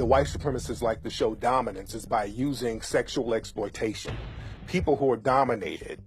the white supremacists like to show dominance is by using sexual exploitation. People who are dominated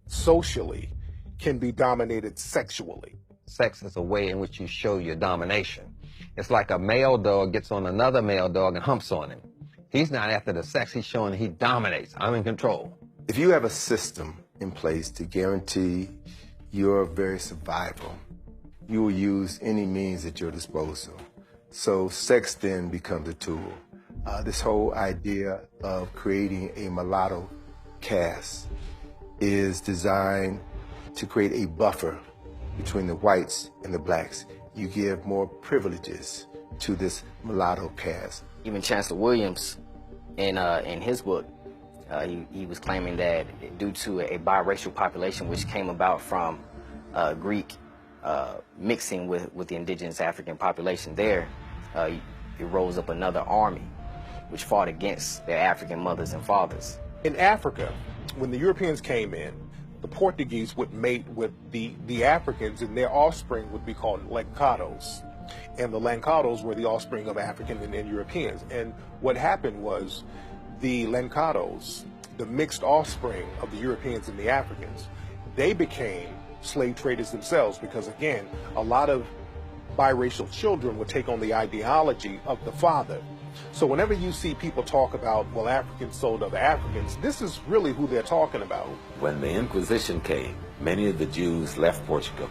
socially can be dominated sexually. Sex is a way in which you show your domination. It's like a male dog gets on another male dog and humps on him. He's not after the sex, he's showing he dominates. I'm in control. If you have a system in place to guarantee your very survival, you will use any means at your disposal. So sex then becomes a tool. This whole idea of creating a mulatto caste is designed to create a buffer between the whites and the blacks. You give more privileges to this mulatto caste. Even Chancellor Williams, in his book, he was claiming that due to a biracial population which came about from Greek mixing with the indigenous African population there, it rose up another army which fought against their African mothers and fathers. In Africa, when the Europeans came in, the Portuguese would mate with the Africans, and their offspring would be called Lancados. And the Lancados were the offspring of African and Europeans. And what happened was the Lancados, the mixed offspring of the Europeans and the Africans, they became slave traders themselves because, again, a lot of biracial children would take on the ideology of the father. So whenever you see people talk about, well, Africans sold other Africans, this is really who they're talking about. When the Inquisition came, many of the Jews left Portugal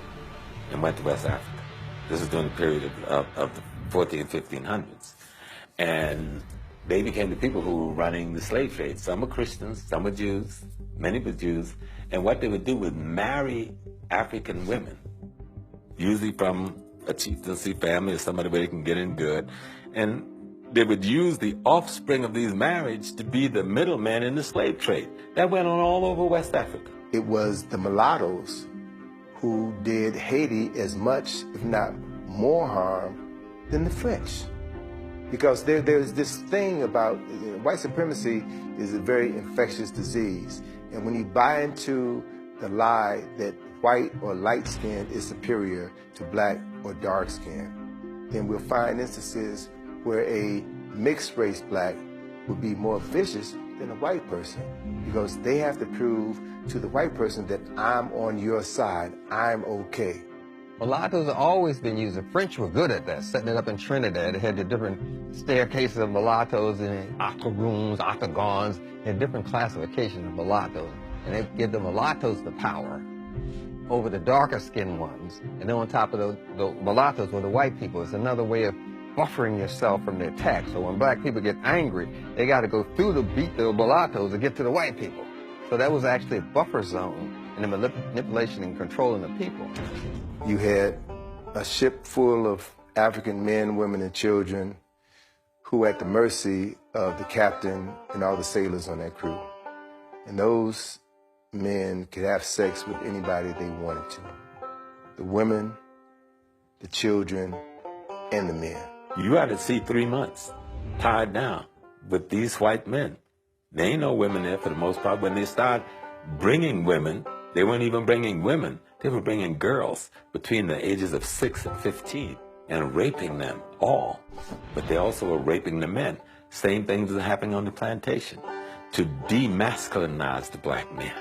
and went to West Africa. This is during the period of the 1400s, 1500s. And they became the people who were running the slave trade. Some were Christians, some were Jews, many were Jews. And what they would do was marry African women, usually from a chieftaincy family or somebody where they can get in good. And they would use the offspring of these marriages to be the middlemen in the slave trade. That went on all over West Africa. It was the mulattoes who did Haiti as much, if not more harm than the French. Because there's this thing about white supremacy is a very infectious disease. And when you buy into the lie that white or light skin is superior to black or dark skin, then we'll find instances where a mixed race black would be more vicious than a white person because they have to prove to the white person that I'm on your side, I'm okay. Mulattoes have always been used. The French were good at that, setting it up in Trinidad. They had the different staircases of mulattoes and octoroons, octagons, and different classifications of mulattoes. And they give the mulattoes the power over the darker skinned ones. And then on top of the mulattoes were the white people. It's another way of buffering yourself from the attack. So when black people get angry, they got to go through to beat the mulattoes to get to the white people. So that was actually a buffer zone in the manipulation and controlling the people. You had a ship full of African men, women, and children who were at the mercy of the captain and all the sailors on that crew. And those men could have sex with anybody they wanted to. The women, the children, and the men. You had to see 3 months tied down with these white men. There ain't no women there for the most part. When they start bringing women, they weren't even bringing women. They were bringing girls between the ages of 6 and 15 and raping them all. But they also were raping the men. Same things was happening on the plantation to demasculinize the black man.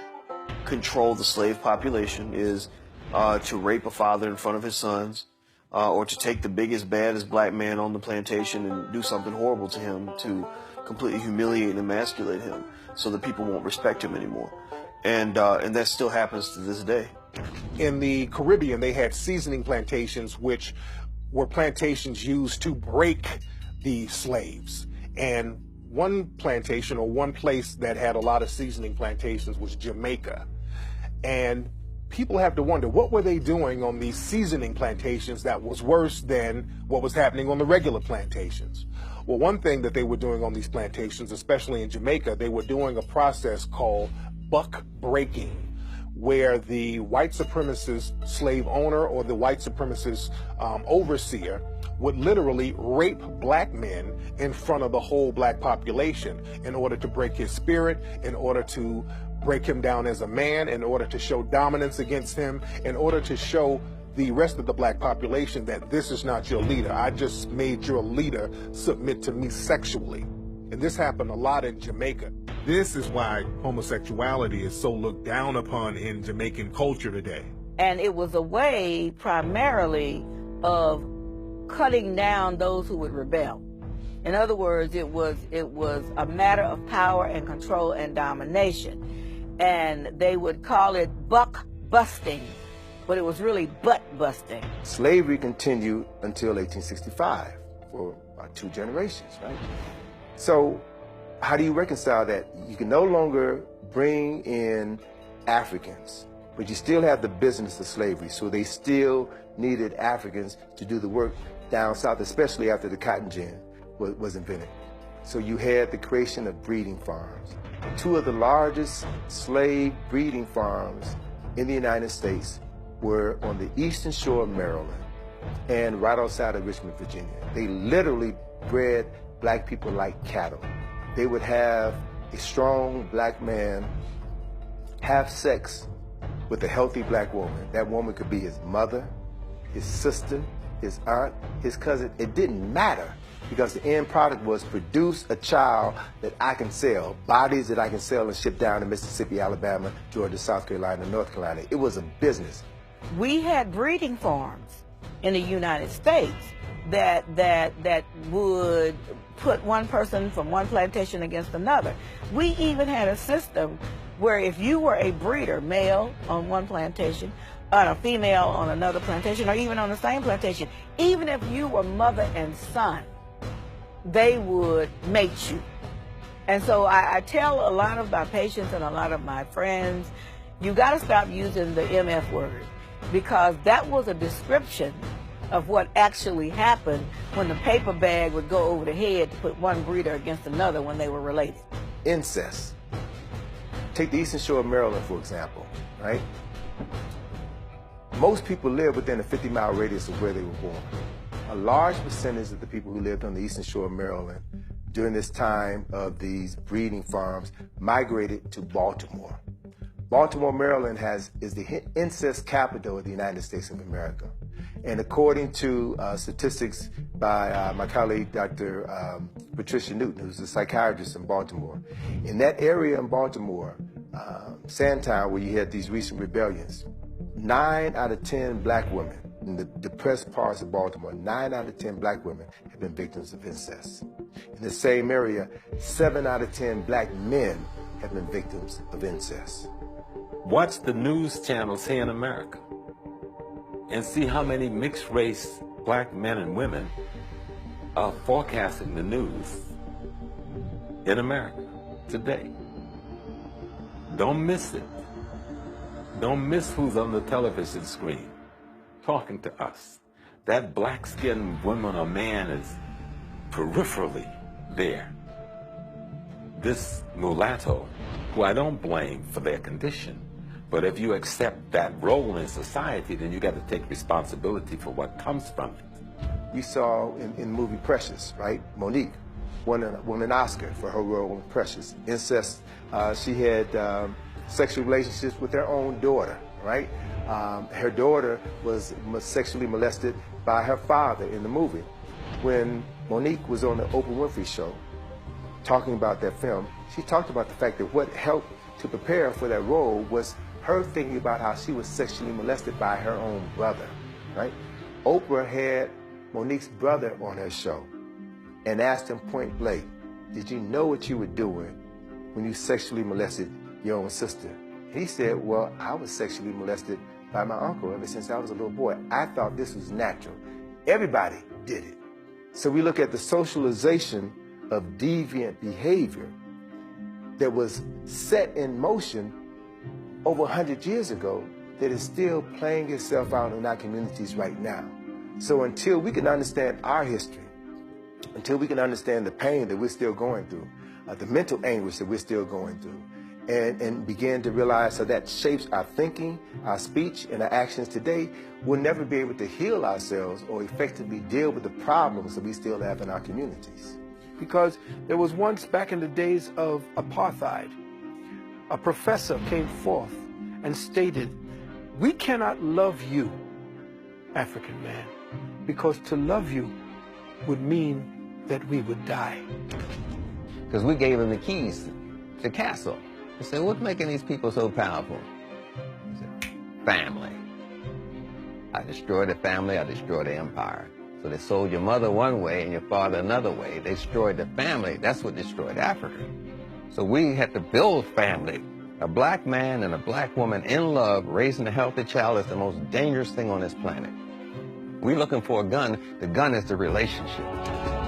Control the slave population is to rape a father in front of his sons, or to take the biggest, baddest black man on the plantation and do something horrible to him to completely humiliate and emasculate him so that people won't respect him anymore. And that still happens to this day. In the Caribbean, they had seasoning plantations, which were plantations used to break the slaves. And one plantation or one place that had a lot of seasoning plantations was Jamaica. And people have to wonder, what were they doing on these seasoning plantations that was worse than what was happening on the regular plantations? Well, one thing that they were doing on these plantations, especially in Jamaica, they were doing a process called buck breaking, where the white supremacist slave owner or the white supremacist overseer would literally rape black men in front of the whole black population in order to break his spirit, in order to break him down as a man, in order to show dominance against him, in order to show the rest of the black population that this is not your leader. I just made your leader submit to me sexually. And this happened a lot in Jamaica. This is why homosexuality is so looked down upon in Jamaican culture today. And it was a way primarily of cutting down those who would rebel. In other words, it was a matter of power and control and domination. And they would call it buck busting, but it was really butt busting. Slavery continued until 1865 for about 2 generations, right? So how do you reconcile that? You can no longer bring in Africans, but you still have the business of slavery. So they still needed Africans to do the work down south, especially after the cotton gin was invented. So you had the creation of breeding farms. 2 of the largest slave breeding farms in the United States were on the eastern shore of Maryland and right outside of Richmond, Virginia. They literally bred black people like cattle. They would have a strong black man have sex with a healthy black woman. That woman could be his mother, his sister, his aunt, his cousin. It didn't matter, because the end product was produce a child that I can sell, bodies that I can sell and ship down to Mississippi, Alabama, Georgia, South Carolina, North Carolina. It was a business. We had breeding farms in the United States that would put one person from one plantation against another. We even had a system where if you were a breeder, male on one plantation, and a female on another plantation, or even on the same plantation, even if you were mother and son, they would mate you. And so I tell a lot of my patients and a lot of my friends, you got to stop using the MF word, because that was a description of what actually happened when the paper bag would go over the head to put one breeder against another when they were related. Incest. Take the eastern shore of Maryland, for example, right? Most people live within a 50-mile radius of where they were born. A large percentage of the people who lived on the eastern shore of Maryland during this time of these breeding farms migrated to Baltimore. Baltimore, Maryland is the incest capital of the United States of America. And according to statistics by my colleague, Dr. Patricia Newton, who's a psychiatrist in Baltimore, in that area in Baltimore, Sandtown, where you had these recent rebellions, 9 out of 10 black women in the depressed parts of Baltimore, 9 out of 10 black women have been victims of incest. In the same area, 7 out of 10 black men have been victims of incest. Watch the news channels here in America and see how many mixed race black men and women are forecasting the news in America today. Don't miss it. Don't miss who's on the television screen talking to us. That black-skinned woman or man is peripherally there. This mulatto, who I don't blame for their condition, but if you accept that role in society, then you got to take responsibility for what comes from it. You saw in the movie Precious, right? Monique won an Oscar for her role in Precious. Incest, she had sexual relationships with her own daughter, right? Her daughter was sexually molested by her father in the movie. When Monique was on the Oprah Winfrey Show talking about that film, she talked about the fact that what helped to prepare her for that role was her thinking about how she was sexually molested by her own brother, right? Oprah had Monique's brother on her show and asked him point blank, did you know what you were doing when you sexually molested your own sister? He said, well, I was sexually molested by my uncle ever since I was a little boy. I thought this was natural. Everybody did it. So we look at the socialization of deviant behavior that was set in motion over 100 years ago that is still playing itself out in our communities right now. So until we can understand our history, until we can understand the pain that we're still going through, the mental anguish that we're still going through, and begin to realize how that shapes our thinking, our speech, and our actions today, we'll never be able to heal ourselves or effectively deal with the problems that we still have in our communities. Because there was once, back in the days of apartheid, a professor came forth and stated, we cannot love you African man, because to love you would mean that we would die. Because we gave him the keys to the castle. He said, what's making these people so powerful? He said, family. I destroy the family, I destroy the empire. So they sold your mother one way and your father another way. They destroyed the family. That's what destroyed Africa. So we had to build family. A black man and a black woman in love, raising a healthy child is the most dangerous thing on this planet. We're looking for a gun. The gun is the relationship.